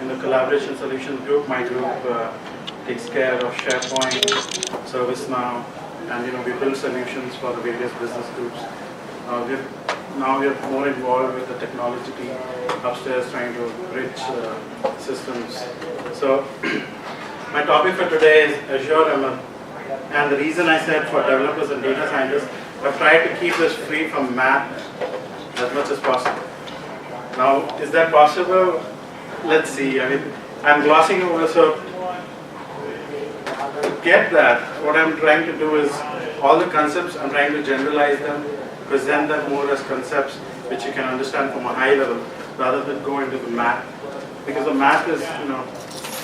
in the collaboration solutions group. My group takes care of SharePoint, ServiceNow, and we build solutions for the various business groups. Now we're more involved with the technology team upstairs trying to bridge systems. So my topic for today is Azure ML. And the reason I said for developers and data scientists, I've tried to keep this free from math as much as possible. Now, is that possible? Let's see. I'm glossing over, so to get that, what I'm trying to do is all the concepts, I'm trying to generalize them, present them more as concepts which you can understand from a high level rather than go into the math. Because the math is,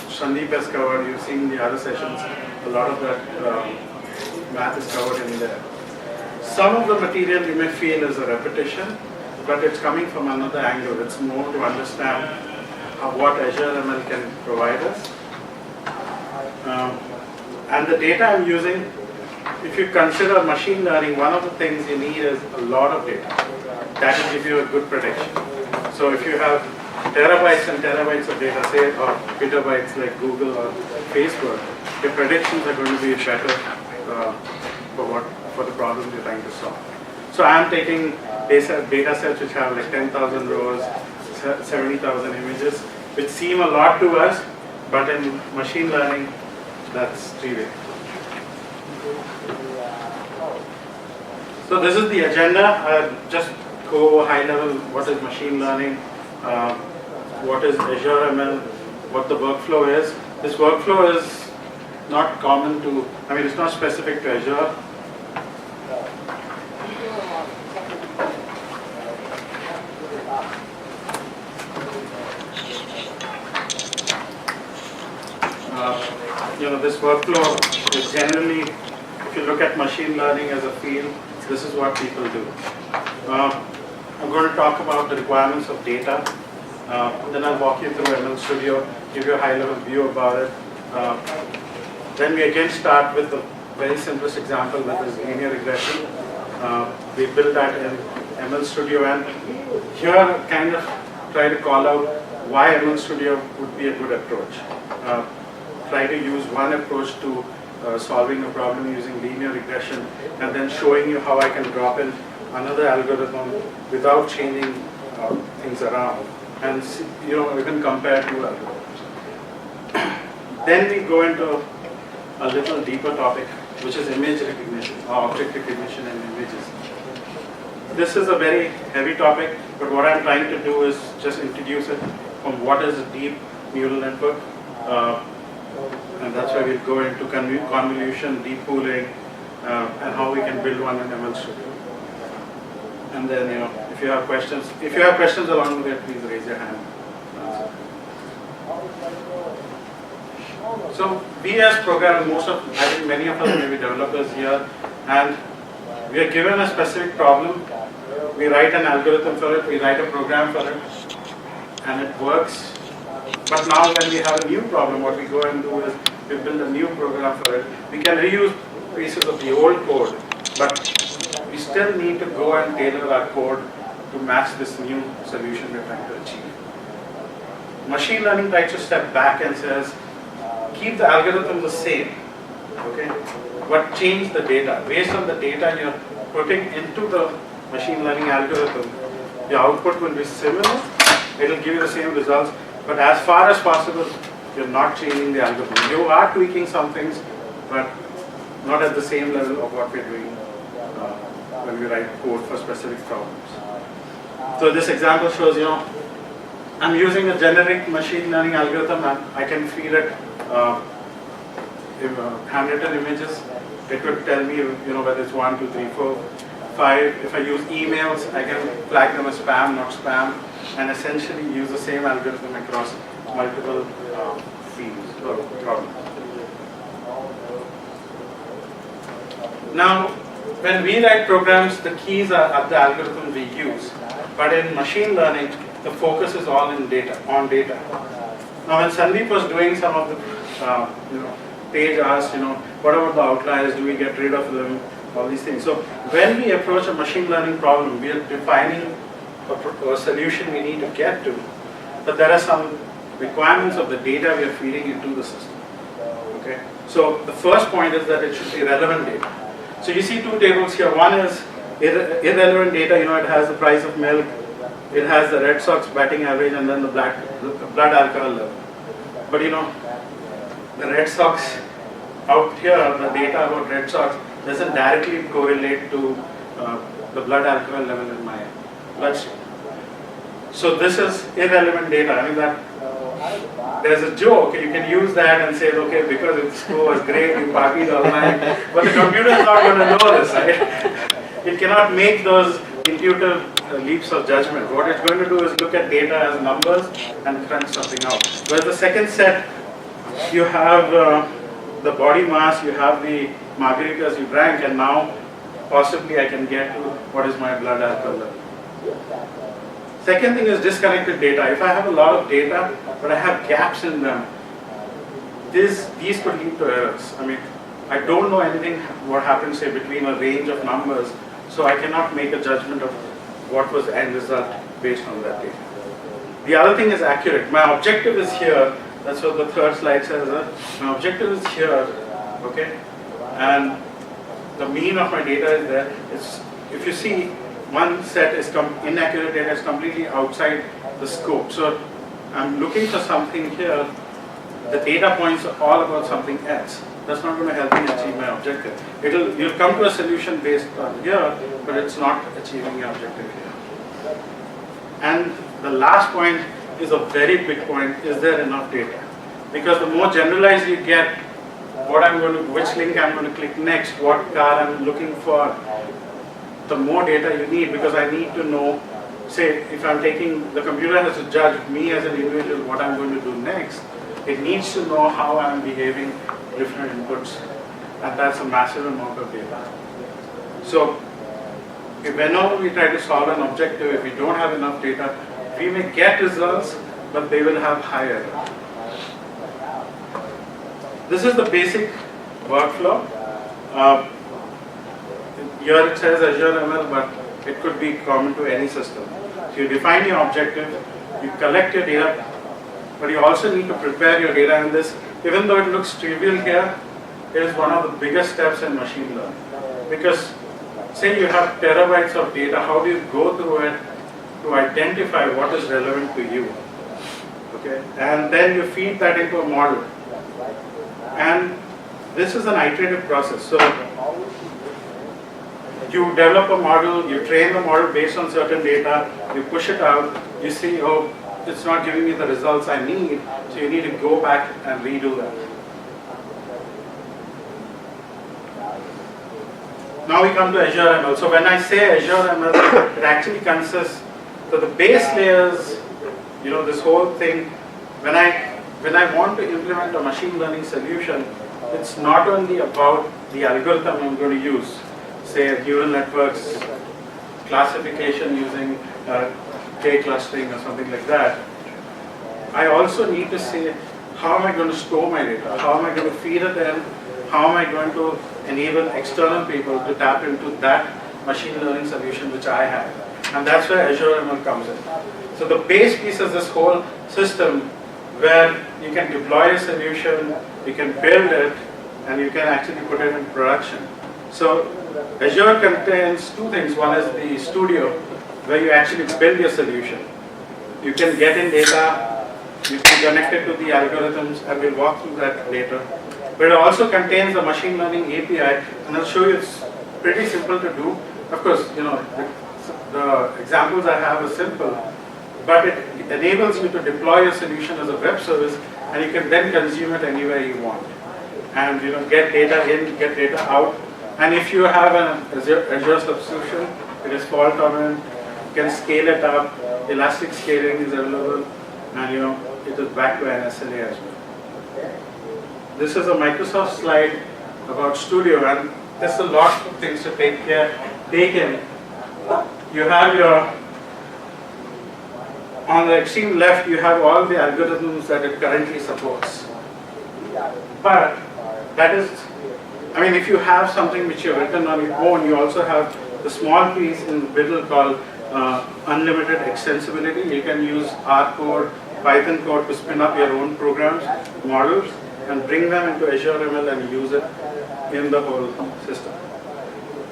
Sandeep has covered, you've seen the other sessions, a lot of that math is covered in there. Some of the material you may feel is a repetition, but it's coming from another angle. It's more to understand what Azure ML can provide us. And the data I'm using, if you consider machine learning, one of the things you need is a lot of data. That will give you a good prediction. So if you have terabytes and terabytes of data, say, or petabytes like Google or Facebook, your predictions are going to be better for the problem you're trying to solve. So I'm taking data sets which have like 10,000 rows, 70,000 images, which seem a lot to us, but in machine learning, that's trivial. So this is the agenda. Just go high level, what is machine learning, what is Azure ML, what the workflow is. This workflow is not common to, it's not specific to Azure. This workflow is generally, if you look at machine learning as a field, this is what people do. I'm going to talk about the requirements of data. Then I'll walk you through ML Studio, give you a high-level view about it. Then we again start with the very simplest example, which is linear regression. We build that in ML Studio, and here I kind of try to call out why ML Studio would be a good approach. Try to use one approach to solving a problem using linear regression, and then showing you how I can drop in another algorithm without changing things around, and even compare two algorithms. Then we go into a little deeper topic, which is image recognition, or object recognition in images. This is a very heavy topic, but what I'm trying to do is just introduce it from what is a deep neural network, and that's why we'll go into convolution, deep pooling, and how we can build one in ML Studio. And then, if you have questions along the way, please raise your hand. So we as programmers, I think many of us may be developers here, and we are given a specific problem. We write an algorithm for it, we write a program for it, and it works. But now when we have a new problem, what we go and do is we build a new program for it. We can reuse pieces of the old code, but we still need to go and tailor our code to match this new solution we're trying to achieve. Machine learning tries to step back and says, keep the algorithm the same, okay? But change the data. Based on the data you're putting into the machine learning algorithm, the output will be similar. It'll give you the same results. But as far as possible, you're not changing the algorithm. You are tweaking some things, but not at the same level of what we're doing when we write code for specific problems. So this example shows, I'm using a generic machine learning algorithm, and I can feed it handwritten images. It would tell me, whether it's 1, 2, 3, 4, 5. If I use emails, I can flag them as spam, not spam, and essentially use the same algorithm across multiple fields or problems. Now, when we write programs, the keys are the algorithm we use. But in machine learning, the focus is all on data. Now, when Sandeep was doing some of the page asked, what about the outliers? Do we get rid of them? All these things. So when we approach a machine learning problem, we are defining a solution we need to get to. But there are some requirements of the data we are feeding into the system. Okay. So the first point is that it should be relevant data. So you see two tables here. One is irrelevant data. It has the price of milk, it has the Red Sox batting average, and then the blood alcohol level. But the Red Sox out here, the data about Red Sox doesn't directly correlate to the blood alcohol level in my bloodstream. So this is irrelevant data. I mean that there's a joke, you can use that and say, okay, because the school was great, you partied all night, but the computer is not going to know this, right? It cannot make those intuitive leaps of judgment. What it's going to do is look at data as numbers and crunch something out. Whereas the second set, you have the body mass, you have the margaritas you drank, and now possibly I can get to what is my blood alcohol level. Second thing is disconnected data. If I have a lot of data, but I have gaps in them, these could lead to errors. I mean, I don't know anything what happens, say, between a range of numbers, so I cannot make a judgment of what was the end result based on that data. The other thing is accurate. My objective is here. That's what the third slide says. My objective is here, okay? And the mean of my data is there. If you see, one set is inaccurate data is completely outside the scope. So I'm looking for something here. The data points are all about something else. That's not going to help me achieve my objective. You'll come to a solution based on here, but it's not achieving your objective here. And the last point is a very big point. Is there enough data? Because the more generalized you get, which link I'm going to click next, what car I'm looking for, the more data you need, because I need to know, say, if I'm taking, the computer has to judge me as an individual what I'm going to do next. It needs to know how I'm behaving different inputs, and that's a massive amount of data. So, whenever we try to solve an objective, if we don't have enough data, we may get results, but they will have high error. This is the basic workflow. Here it says Azure ML, but it could be common to any system. So you define your objective, you collect your data, but you also need to prepare your data. And this, even though it looks trivial here, it is one of the biggest steps in machine learning. Because say you have terabytes of data, how do you go through it to identify what is relevant to you? Okay, and then you feed that into a model. And this is an iterative process. So you develop a model, you train the model based on certain data, you push it out, you see, oh, it's not giving me the results I need, so you need to go back and redo that. Now we come to Azure ML. So when I say Azure ML, it actually consists, so the base layers, this whole thing, when I want to implement a machine learning solution, it's not only about the algorithm I'm going to use, say neural networks, classification using K-clustering or something like that. I also need to say, how am I going to store my data? How am I going to feed it in? How am I going to enable external people to tap into that machine learning solution which I have? And that's where Azure ML comes in. So the base piece is this whole system where you can deploy a solution, you can build it, and you can actually put it in production. So Azure contains two things. One is the studio, where you actually build your solution. You can get in data, you can connect it to the algorithms, and we'll walk through that later. But it also contains the machine learning API, and I'll show you it's pretty simple to do. Of course, the examples I have are simple, but it enables you to deploy your solution as a web service, and you can then consume it anywhere you want. And get data in, get data out. And if you have an Azure subscription, it is fault tolerant, you can scale it up, elastic scaling is available, and it is backed by an SLA as well. This is a Microsoft slide about Studio, and there's a lot of things to take in. You have on the extreme left, you have all the algorithms that it currently supports. But that is, if you have something which you've written on your own, you also have the small piece in the middle called unlimited extensibility. You can use R code, Python code to spin up your own programs, models, and bring them into Azure ML and use it in the whole system.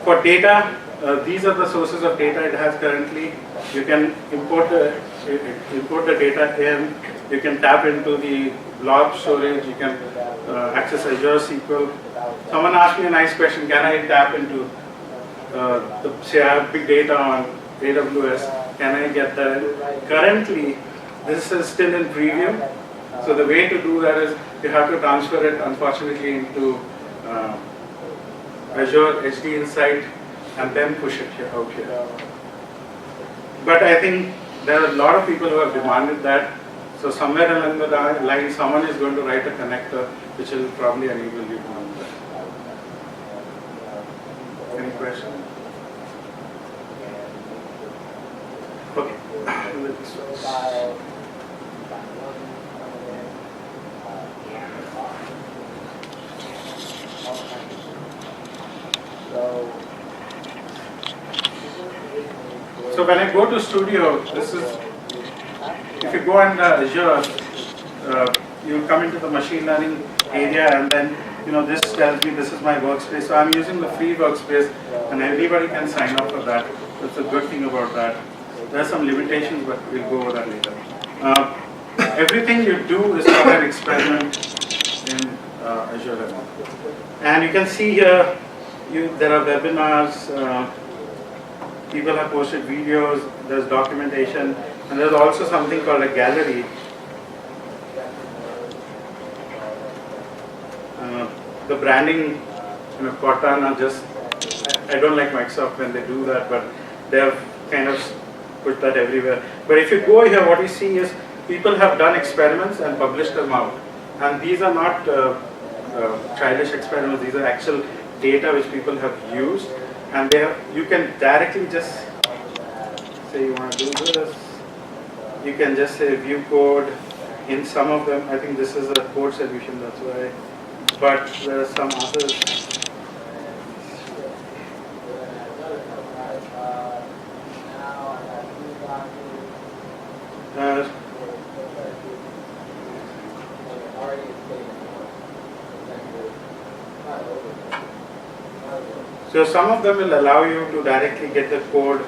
For data, these are the sources of data it has currently. You can import the data in. You can tap into the blob storage. You can access Azure SQL. Someone asked me a nice question: can I tap into say I have big data on AWS? Can I get that? Currently, this is still in preview. So the way to do that is you have to transfer it, unfortunately, into Azure HD Insight and then push it out here. But I think there are a lot of people who have demanded that. So somewhere along the line, someone is going to write a connector which will probably enable you to do that. Any questions? Okay. So when I go to Studio, this is, if you go under Azure, you come into the machine learning area, and then this tells me this is my workspace. So I'm using the free workspace, and anybody can sign up for that. That's a good thing about that. There are some limitations, but we'll go over that later. Everything you do is for an experiment in Azure. And you can see here, there are webinars, people have posted videos, there's documentation, and there's also something called a gallery. The branding, Cortana I don't like Microsoft when they do that, but they have kind of put that everywhere. But if you go here, what you see is people have done experiments and published them out. And these are not childish experiments, these are actual data which people have used. And you can directly just say you want to do this. You can just say view code. In some of them, I think this is a code solution, that's why. But there are some others. So some of them will allow you to directly get the code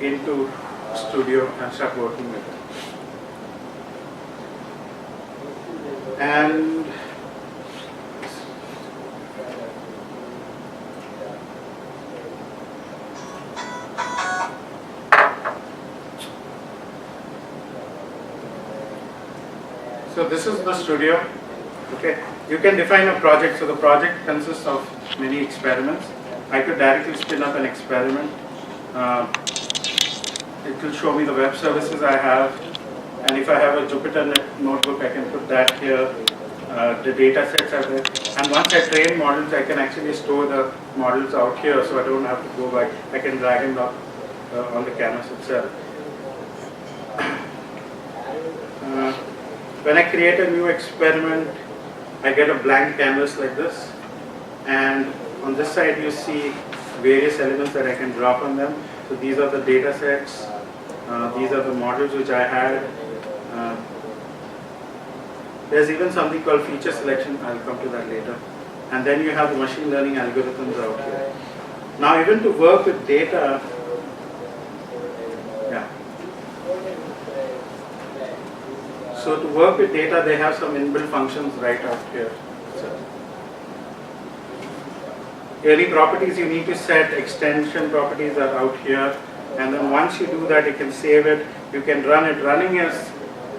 into Studio and start working with it. And so this is the Studio. Okay, you can define a project. So the project consists of many experiments. I could directly spin up an experiment. It will show me the web services I have, and if I have a Jupyter notebook, I can put that here. The data sets are there, and once I train models, I can actually store the models out here, so I don't have to go back. I can drag and drop on the canvas itself. When I create a new experiment, I get a blank canvas like this, and on this side you see various elements that I can drop on them. So these are the data sets, these are the models which I had. There's even something called feature selection, I'll come to that later. And then you have the machine learning algorithms out here. Now even to work with data, so to work with data, they have some inbuilt functions right out here. Any properties you need to set, extension properties are out here. And then once you do that, you can save it, you can run it. Running is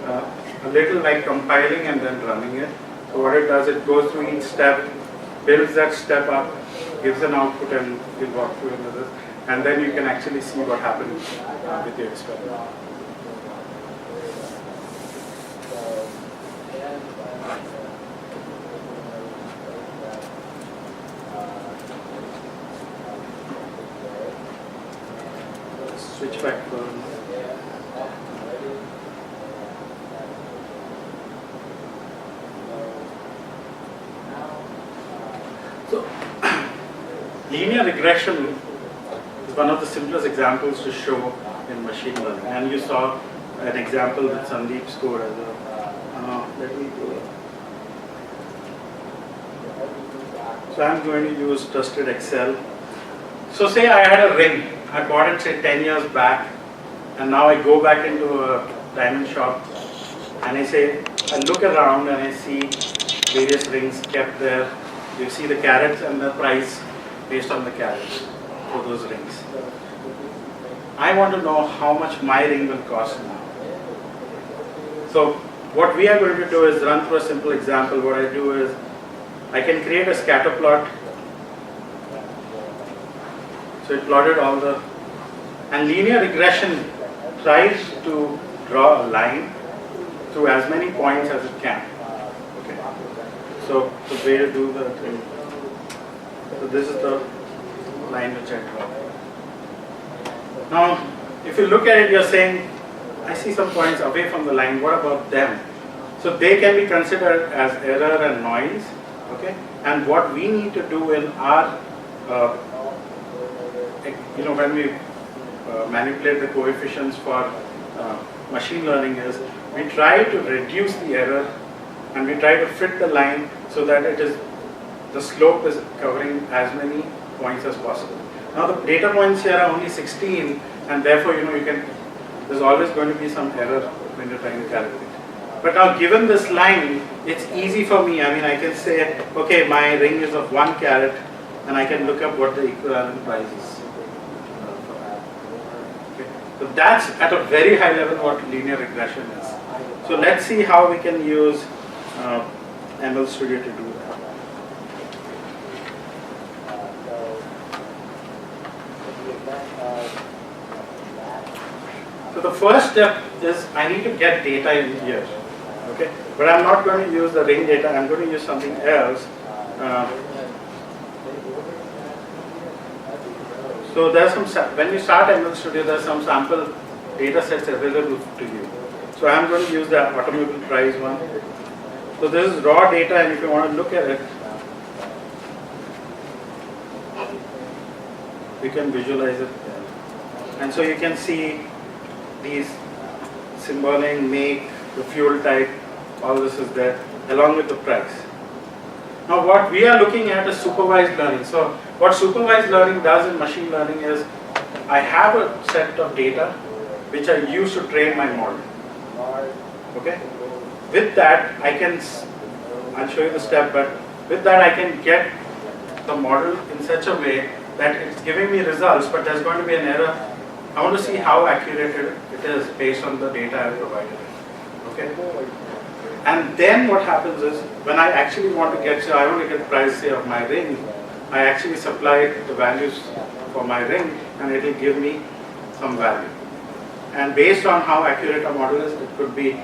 a little like compiling and then running it. So what it does, it goes through each step, builds that step up, gives an output, and we'll walk through another. And then you can actually see what happens with your experiment. Switch back from. So, linear regression is one of the simplest examples to show in machine learning. And you saw an example with Sandeep's code as well. Let me go. So I'm going to use trusted Excel. So say I had a ring. I bought it say 10 years back, and now I go back into a diamond shop and I look around and I see various rings kept there. You see the carats and the price based on the carats for those rings. I want to know how much my ring will cost now. So what we are going to do is run through a simple example. What I do is I can create a scatter plot. So it plotted all the, and linear regression tries to draw a line through as many points as it can. Okay. So the way to do the thing. So this is the line which I draw. Now, if you look at it, you're saying, I see some points away from the line. What about them? So they can be considered as error and noise. Okay. And what we need to do in our when we manipulate the coefficients for machine learning is we try to reduce the error and we try to fit the line so that the slope is covering as many points as possible. Now the data points here are only 16, and therefore there's always going to be some error when you're trying to calculate. But now given this line, it's easy for me. I mean, I can say, okay, my ring is of 1 carat, and I can look up what the equivalent price is. So that's at a very high level what linear regression is. So let's see how we can use ML Studio to do that. So the first step is I need to get data in here. Okay, but I'm not going to use the ring data. I'm going to use something else. So there's when you start ML Studio, there's some sample data sets available to you. So I'm going to use the automobile price one. So this is raw data, and if you want to look at it, you can visualize it. And so you can see these symbolic, make, the fuel type, all this is there, along with the price. Now what we are looking at is supervised learning. So what supervised learning does in machine learning is I have a set of data which I use to train my model. Okay? With that I'll show you the step, but with that I can get the model in such a way that it's giving me results, but there's going to be an error. I want to see how accurate it is based on the data I've provided. Okay? And then what happens is, when I actually want to get, I want to get the price, say, of my ring, I actually supply the values for my ring, and it will give me some value. And based on how accurate a model is, it could be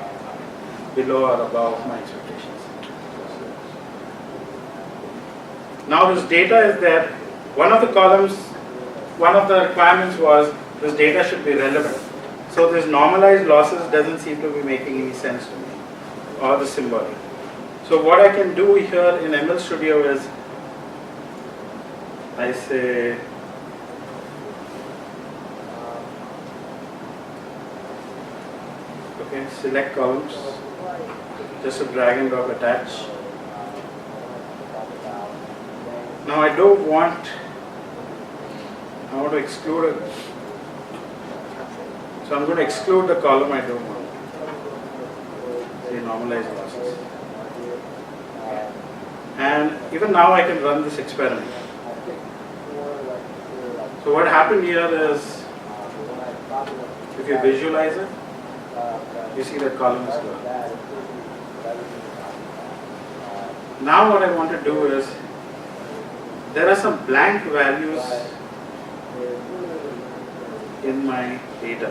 below or above my expectations. Now this data is there. One of the columns, one of the requirements was this data should be relevant. So this normalized losses doesn't seem to be making any sense to me, or the symbolic. So what I can do here in ML Studio is, I say, okay, select columns, just a drag and drop attach. Now I want to exclude it. So I'm going to exclude the column I don't want. Say normalized losses. And even now I can run this experiment. So what happened here is, if you visualize it, you see that column is gone. Now what I want to do is, there are some blank values in my data.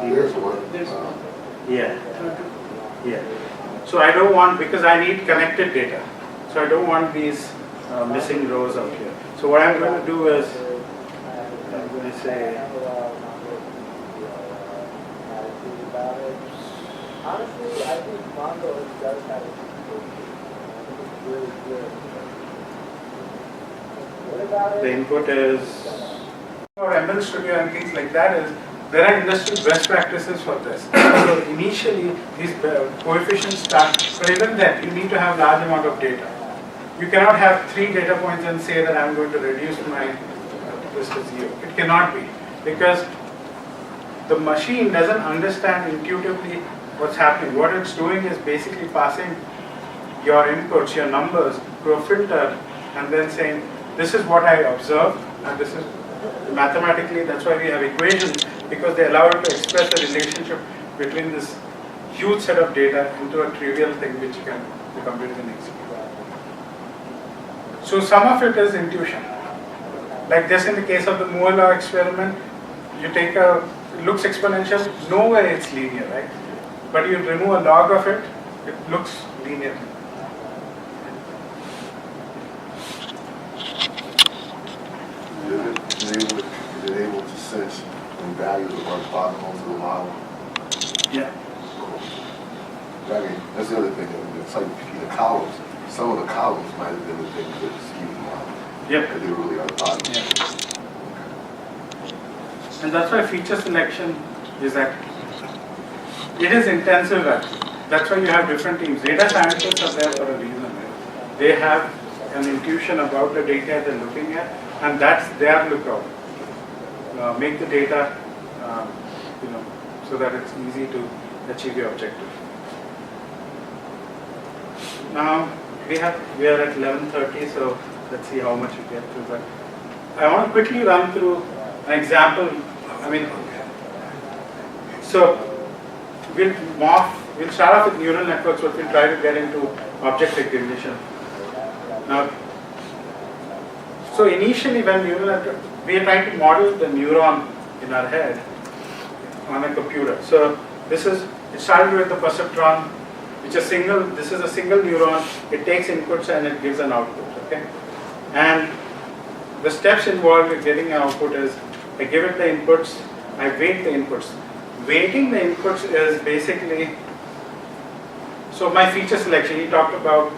There's one. Yeah. So I don't want, because I need connected data. So I don't want these missing rows out here. So what I'm going to do is, I'm going to say, honestly, I think Mongo does have a really good. the input is, or ML Studio and things like that is, there are industry best practices for this. So initially, these coefficients start, but even then, you need to have large amount of data. You cannot have 3 data points and say that I'm going to reduce my this to 0. It cannot be, because the machine doesn't understand intuitively what's happening. What it's doing is basically passing your inputs, your numbers, to a filter, and then saying, this is what I observed, and this is mathematically, that's why we have equations, because they allow it to express the relationship between this huge set of data into a trivial thing which the computer can execute. So some of it is intuition. Like just in the case of the Moore law experiment, you take it looks exponential, nowhere it's linear, right? But you remove a log of it, it looks linear. Is it able to sense when values are orthogonal to the model? Yeah. I mean, that's the other thing. It's like the columns. Some of the columns might have been the things that skew the model. Yep. Because they were really orthogonal. Yeah. And that's why feature selection is that it is intensive. That's why you have different teams. Data scientists are there for a reason. Right? They have an intuition about the data they're looking at, and that's their lookout. Make the data, so that it's easy to achieve your objective. Now we are at 11:30, so let's see how much we get through. But I want to quickly run through an example. So we'll start off with neural networks, but we'll try to get into object recognition. Now, so initially when we are trying to model the neuron in our head on a computer. So it started with the perceptron, this is a single neuron, it takes inputs and it gives an output, okay? And the steps involved in getting an output is, I give it the inputs, I weight the inputs. Weighting the inputs is basically, so my feature selection, he talked about,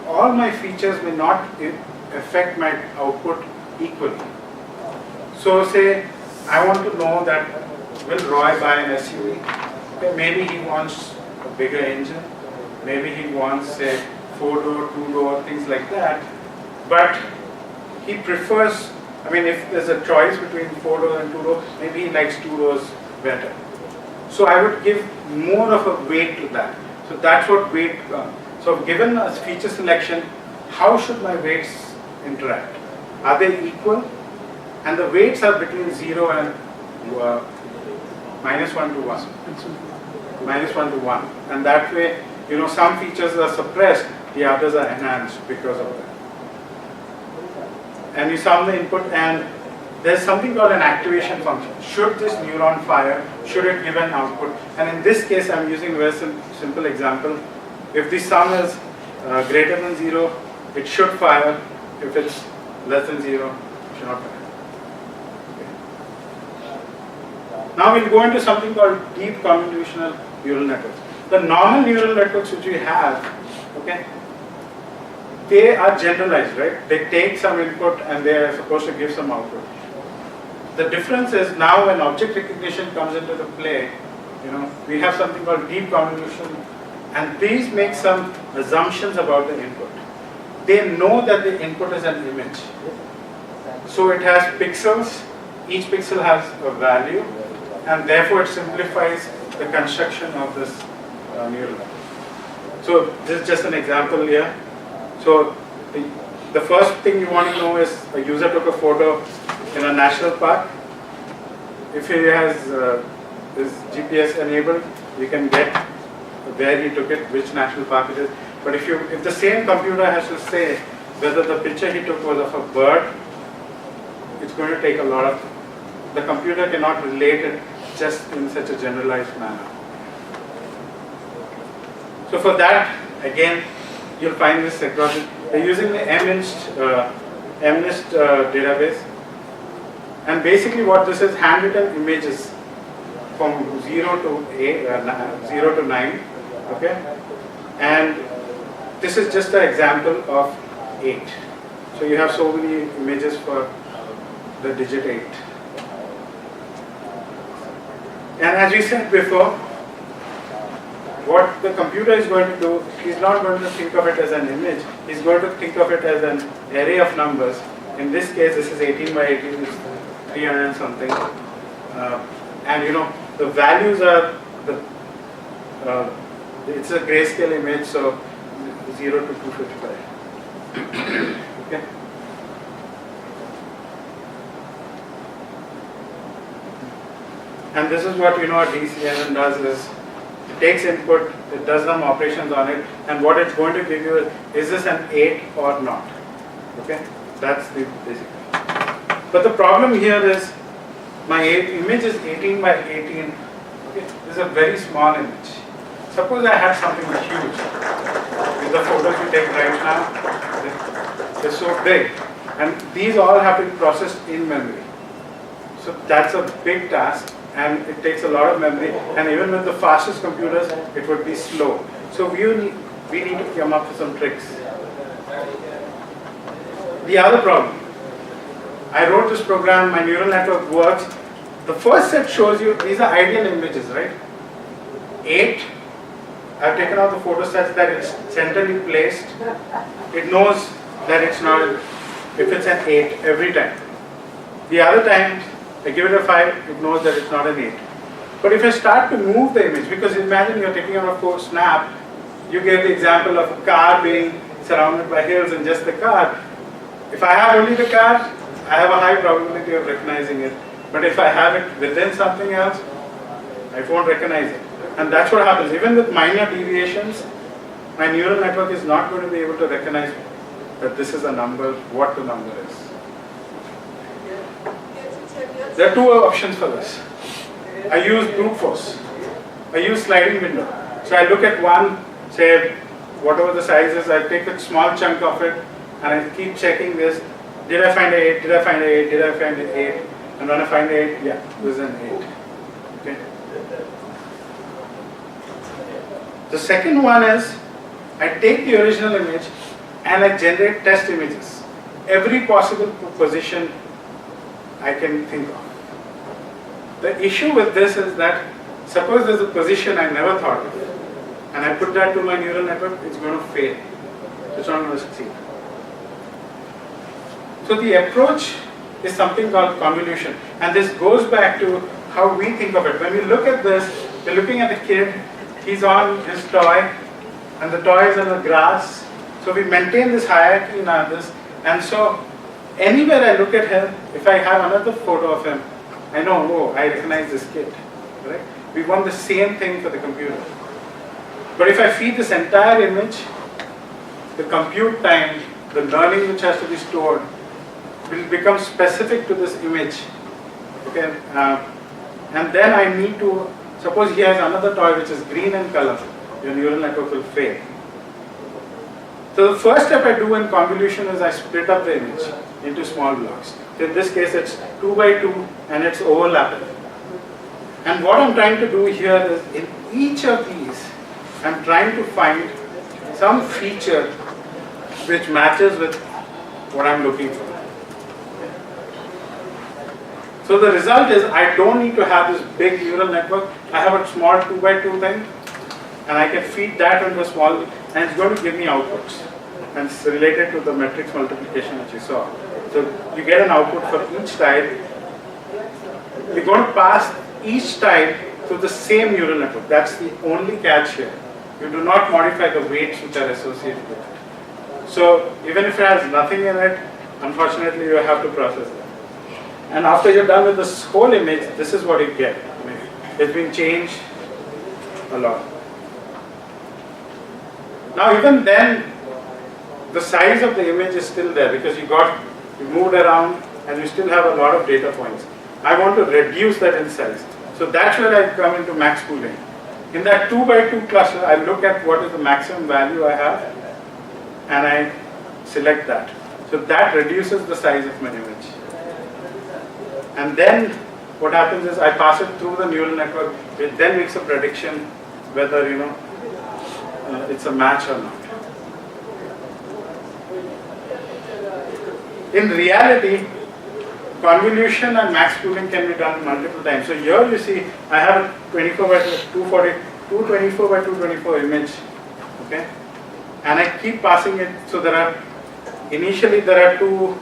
all my features may not affect my output equally. So say, I want to know that will Roy buy an SUV? Okay, maybe he wants a bigger engine, maybe he wants, say, 4-door, 2-door, things like that. But he prefers, if there's a choice between 4-door and 2-door, maybe he likes 2 doors better. So I would give more of a weight to that. So that's what weight, so given a feature selection, how should my weights interact? Are they equal? And the weights are between 0 and -1 to 1. -1 to 1. And that way, some features are suppressed, the others are enhanced because of that. And you sum the input, and there's something called an activation function. Should this neuron fire? Should it give an output? And in this case, I'm using a very simple example. If the sum is greater than 0, it should fire. If it's less than 0, it should not fire. Okay. Now we'll go into something called deep convolutional neural networks. The normal neural networks which we have, okay, they are generalized, right? They take some input and they are supposed to give some output. The difference is now when object recognition comes into the play, we have something called deep convolution, and these make some assumptions about the input. They know that the input is an image. So it has pixels, each pixel has a value, and therefore it simplifies the construction of this neural network. So this is just an example here. So the first thing you want to know is a user took a photo in a national park. If he has his GPS enabled, you can get where he took it, which national park it is. But if the same computer has to say whether the picture he took was of a bird, it's going to take a lot of, the computer cannot relate it just in such a generalized manner. So for that, again, you'll find this across. They're using the MNIST database, and basically what this is, handwritten images from 0 to 9, okay, and this is just an example of 8. So you have so many images for the digit 8. And as we said before, what the computer is going to do, he's not going to think of it as an image, he's going to think of it as an array of numbers. In this case, this is 18 by 18, is 300 and something. And the values are, it's a grayscale image, so 0 to 255. Okay. And this is what a DCNN does is, it takes input, it does some operations on it, and what it's going to give you is this an 8 or not? Okay, that's the basic. But the problem here is, my image is 18 by 18. Okay, this is a very small image. Suppose I had something huge. With the photos you take right now, they're so big, and these all have to be processed in memory. So that's a big task, and it takes a lot of memory, and even with the fastest computers, it would be slow. So we need to come up with some tricks. The other problem, I wrote this program, my neural network works. The first set shows you, these are ideal images, right? 8, I've taken out the photo such that it's centrally placed. It knows that it's not, if it's an 8 every time. The other times, I give it a 5, it knows that it's not an 8. But if I start to move the image, because imagine you're taking out a snap, you gave the example of a car being surrounded by hills and just the car. If I have only the car, I have a high probability of recognizing it. But if I have it within something else, I won't recognize it. And that's what happens. Even with minor deviations, my neural network is not going to be able to recognize that this is a number, what the number is. There are two options for this. I use brute force. I use sliding window. So I look at one, say, whatever the size is, I take a small chunk of it, and I keep checking this. Did I find an 8? Did I find an 8? Did I find an 8? And when I find 8, yeah, this is an 8. Okay. The second one is, I take the original image and I generate test images. Every possible position I can think of. The issue with this is that, suppose there's a position I never thought of, and I put that to my neural network, it's going to fail. It's not going to succeed. So the approach is something called convolution. And this goes back to how we think of it. When we look at this, we're looking at the kid, he's on his toy, and the toy is on the grass. So we maintain this hierarchy in others. And so anywhere I look at him, if I have another photo of him, I know, oh, I recognize this kid. Right? We want the same thing for the computer. But if I feed this entire image, the compute time, the learning which has to be stored, will become specific to this image. Okay, and then I need to, suppose he has another toy which is green in color, your neural network will fail. So the first step I do in convolution is I split up the image into small blocks. So in this case it's 2 by 2 and it's overlapping. And what I'm trying to do here is, in each of these, I'm trying to find some feature which matches with what I'm looking for. So the result is, I don't need to have this big neural network. I have a small 2 by 2 thing, and I can feed that into a small, and it's going to give me outputs. And it's related to the matrix multiplication that you saw. So you get an output for each type. You're going to pass each type to the same neural network. That's the only catch here. You do not modify the weights which are associated with it. So even if it has nothing in it, unfortunately you have to process it. And after you're done with this whole image, this is what you get. It's been changed a lot. Now even then, the size of the image is still there because you moved around and you still have a lot of data points. I want to reduce that in size. So that's where I come into max pooling. In that 2 by 2 cluster, I look at what is the maximum value I have and I select that. So that reduces the size of my image. And then what happens is I pass it through the neural network, which then makes a prediction whether it's a match or not. in reality, convolution and max pooling can be done multiple times. So here you see I have a 24 by 240, 224 by 224 image, okay, and I keep passing it. So initially there are two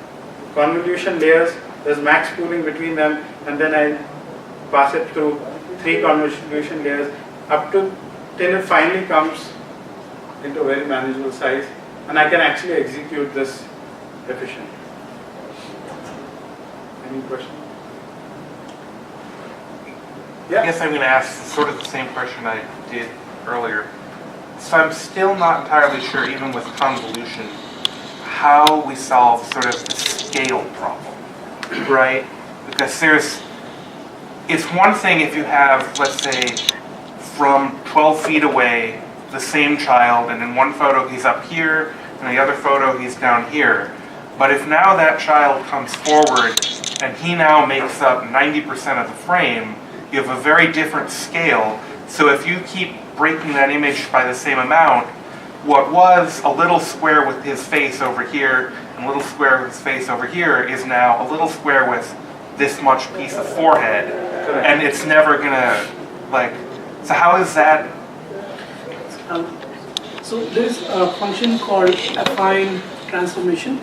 convolution layers. There's max pooling between them, and then I pass it through 3 convolution layers up to till it finally comes into a very manageable size, and I can actually execute this efficiently. Any question? Yeah. I guess I'm going to ask sort of the same question I did earlier. So I'm still not entirely sure, even with convolution, how we solve sort of the scale problem, right? Because it's one thing if you have, let's say, from 12 feet away, the same child, and in one photo he's up here, and the other photo he's down here. But if now that child comes forward, and he now makes up 90% of the frame, you have a very different scale. So if you keep breaking that image by the same amount, what was a little square with his face over here, and a little square with his face over here, is now a little square with this much piece of forehead. Correct. And it's never gonna, so how is that? So there is a function called affine transformation.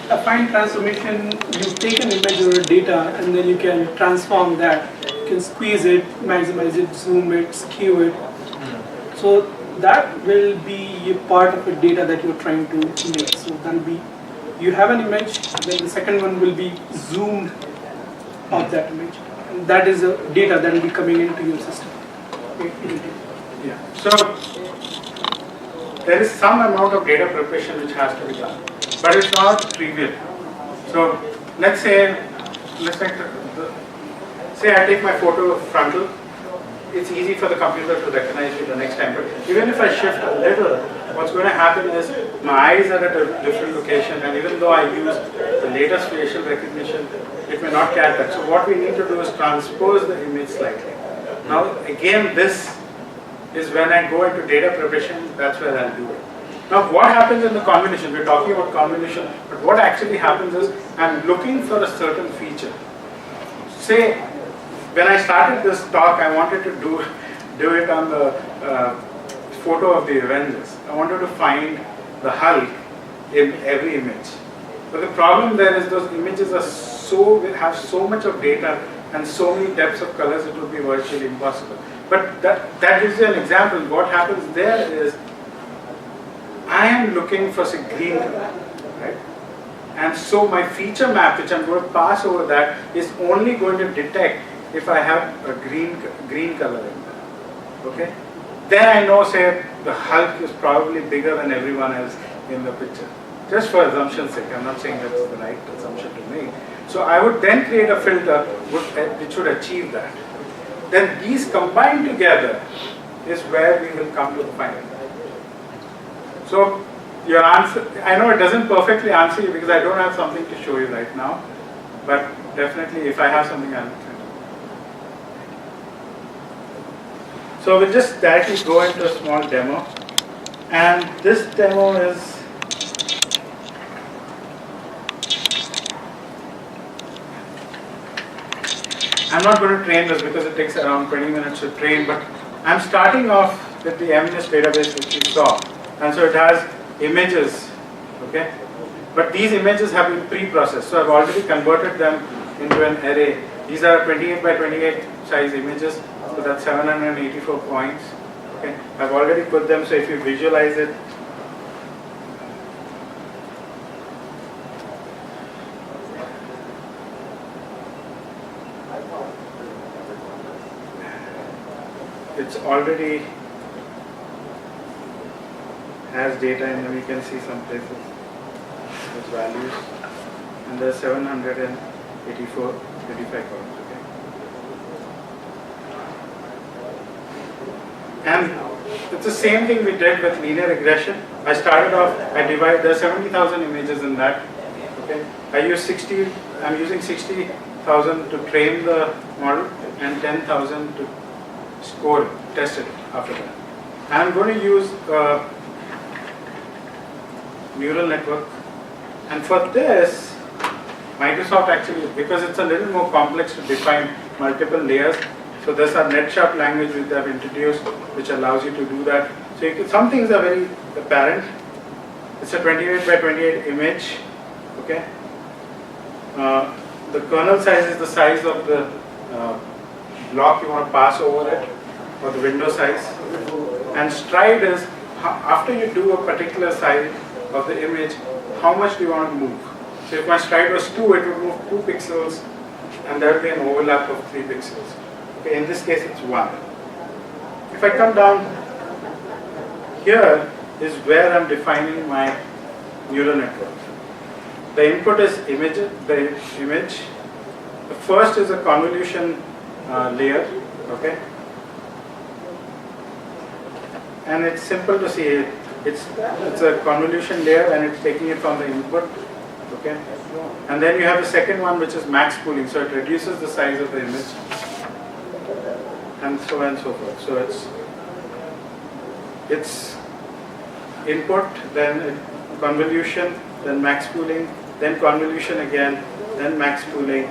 Affine transformation, you take an image or a data and then you can transform that. You can squeeze it, maximize it, zoom it, skew it. So that will be a part of the data that you're trying to make. So that'll be, you have an image, then the second one will be zoomed of that image. And that is the data that will be coming into your system. Yeah. So there is some amount of data preparation which has to be done, but it's not trivial. So let's say I take my photo frontal. It's easy for the computer to recognize it the next time. But even if I shift a little, what's going to happen is my eyes are at a different location, and even though I use the latest facial recognition, it may not catch that. So what we need to do is transpose the image slightly. Now again, this is when I go into data preparation, that's where I'll do it. Now what happens in the convolution? We're talking about convolution, but what actually happens is I'm looking for a certain feature. Say, when I started this talk, I wanted to do it on the photo of the Avengers. I wanted to find the Hulk in every image. But the problem there is those images have so much of data and so many depths of colors, it would be virtually impossible. But that gives you an example. What happens there is, I am looking for say green color, right? And so my feature map, which I'm going to pass over that, is only going to detect if I have a green color in there. Okay? Then I know, say, the Hulk is probably bigger than everyone else in the picture. Just for assumption's sake, I'm not saying that's the right assumption to make. So I would then create a filter which would achieve that. Then these combined together is where we will come to the final. So your answer, I know it doesn't perfectly answer you because I don't have something to show you right now, but definitely if I have something, I'll try to. So we'll just directly go into a small demo, and this demo is I'm not going to train this because it takes around 20 minutes to train, but I'm starting off with the MNIST database which you saw. And so it has images, okay? But these images have been pre-processed, so I've already converted them into an array. These are 28 by 28 size images, so that's 784 points, okay? I've already put them, so if you visualize it, it's already has data in them. You can see some places there's values, and there's 784, 25 columns. Okay, and it's the same thing we did with linear regression. I started off. There's 70,000 images in that. Okay, I'm using 60,000 to train the model and 10,000 to score, test it after that. I'm going to use neural network, And for this, Microsoft actually, because it's a little more complex to define multiple layers, so there's a NetSharp language which they have introduced which allows you to do that. So you can, some things are very apparent. It's a 28 by 28 image, okay? The kernel size is the size of the block you want to pass over it, or the window size. And stride is, after you do a particular size of the image, how much do you want to move? So if my stride was 2, it would move 2 pixels, and there would be an overlap of 3 pixels. Okay, in this case, it's 1. If I come down here, is where I'm defining my neural network. The input is image. The first is a convolution layer, okay? And it's simple to see. It's a convolution layer, and it's taking it from the input, okay? And then you have the second one, which is max pooling. So it reduces the size of the image, and so on and so forth. So it's input, then convolution, then max pooling, then convolution again, then max pooling,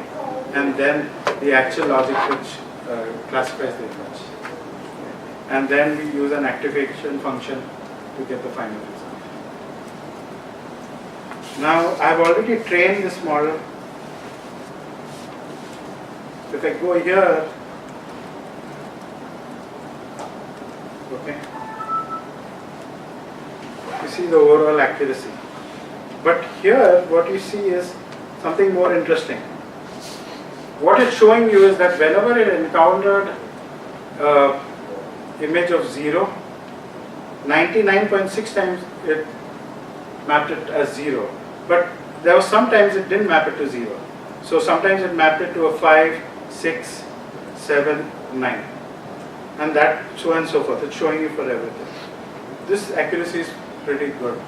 and then the actual logic which classifies the image. And then we use an activation function to get the final result. Now I've already trained this model. If I go here, okay, you see the overall accuracy. But here what you see is something more interesting. What it's showing you is that whenever it encountered image of 0, 99.6 times it mapped it as 0. But there was sometimes it didn't map it to 0. So sometimes it mapped it to a 5, 6, 7, 9. And that so on and so forth. It's showing you for everything. This accuracy is pretty good.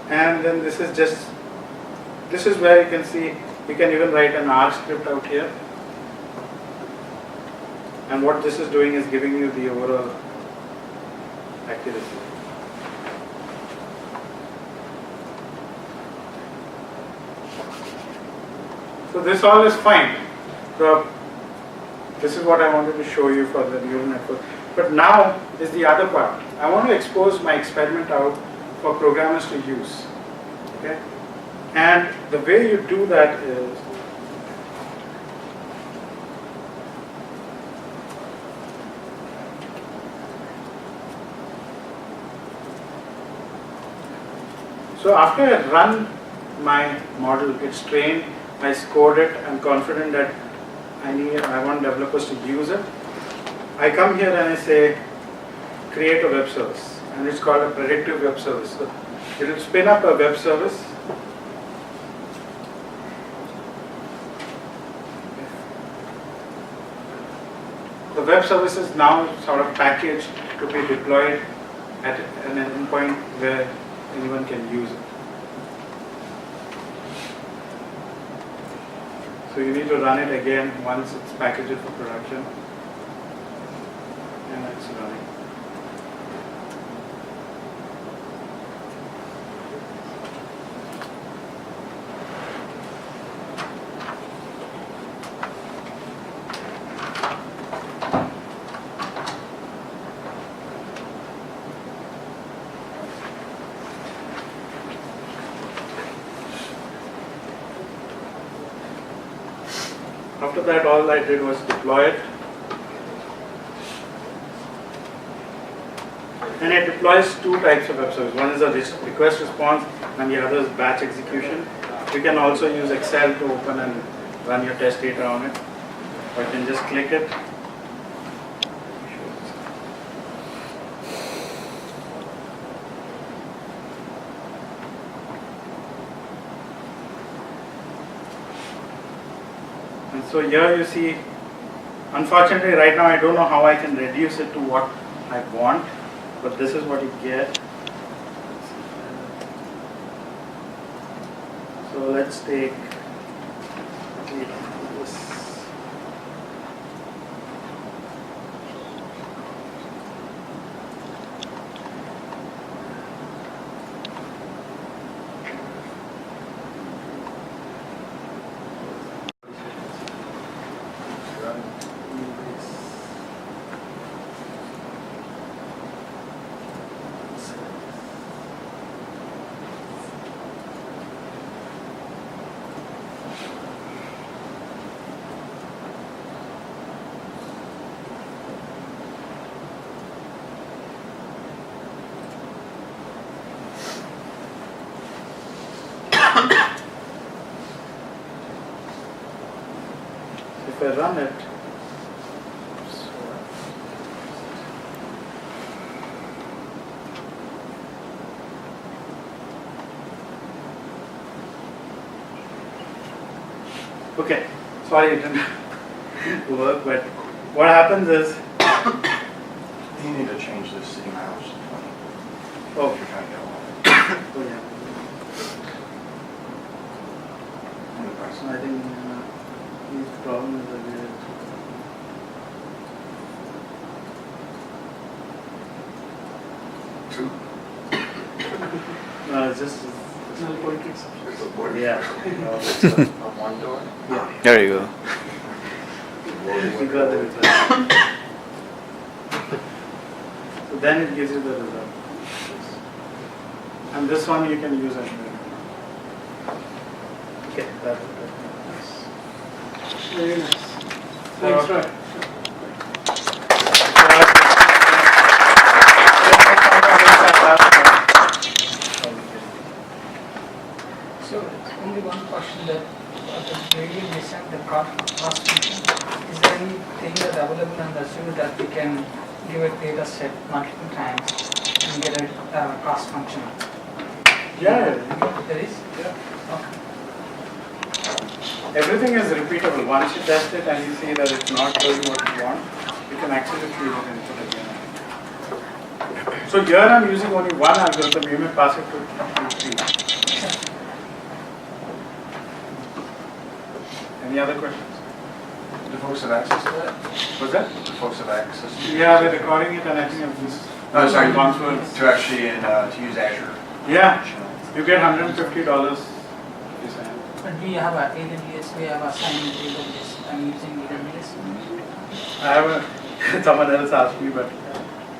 And then this is where you can see, you can even write an R script out here. And what this is doing is giving you the overall accuracy. So this all is fine. So this is what I wanted to show you for the neural network. But now is the other part. I want to expose my experiment out for programmers to use. Okay? And the way you do that is, so after I run my model, it's trained, I scored it, I'm confident that I want developers to use it. I come here and I say, create a web service, and it's called a predictive web service. So it will spin up a web service. The web service is now sort of packaged to be deployed at an endpoint where anyone can use it. So you need to run it again once it's packaged for production. And it's running. After that, all I did was deploy it. And it deploys two types of web service. One is a request response, and the other is batch execution. You can also use Excel to open and run your test data on it. Or you can just click it. And so here you see, unfortunately right now I don't know how I can reduce it to what I want, but this is what you get. So let's take this. If I run it, okay, sorry it didn't work, but what happens is, You need to change this city miles to 20 oh, if you're trying to get along. oh yeah, And the price. so I think these problems are there. Two. No, it's just, Null pointer exception. It's a board. yeah. On one door? Yeah. There you go. You got the result. So then it gives you the result. And this one you can use anywhere. Okay, that's nice. Very nice. Thanks, Roy. So only one question that the way we send the cost function, is there anything that's available in Azure that we can give a data set multiple times and get a cost function? Yeah, There is? yeah. Okay. Everything is repeatable. Once you test it and you see that it's not doing what you want, you can actually feed it input again. So here I'm using only one algorithm. You may pass it to 3. Any other questions? Do folks have access to that? Was that? Do folks have access to Yeah, we're recording it and I think I've just No, sorry, gone through it. to actually, to use Azure. Yeah, you get $150 if you sign up. But we have a AWS, we have a sign with AWS. I'm using AWS. I haven't, someone else asked me, but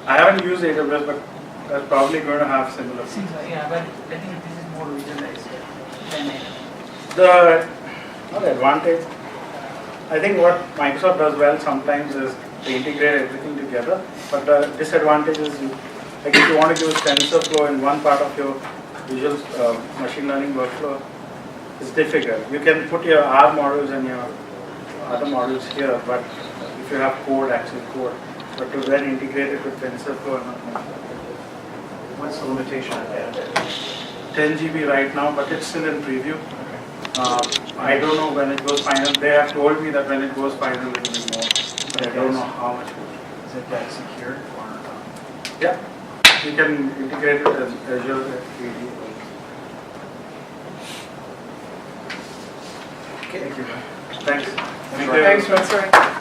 I haven't used AWS, but that's probably going to have similar. Seems like, yeah, but I think this is more visualized than AWS. The advantage, I think what Microsoft does well sometimes is they integrate everything together, but the disadvantage is like if you want to use TensorFlow in one part of your visual machine learning workflow, it's difficult. You can put your R models and your other models here, but if you have code, actual code, but to then integrate it with TensorFlow, What's the limitation of that? 10 GB right now, but it's still in preview. I don't know when it goes final. They have told me that when it goes final, it will be more, but I don't know how much more. Is it that secure or? Yeah, you can integrate it as Azure AD. Okay. Thanks. Thanks, Thank you. Thanks, Roy.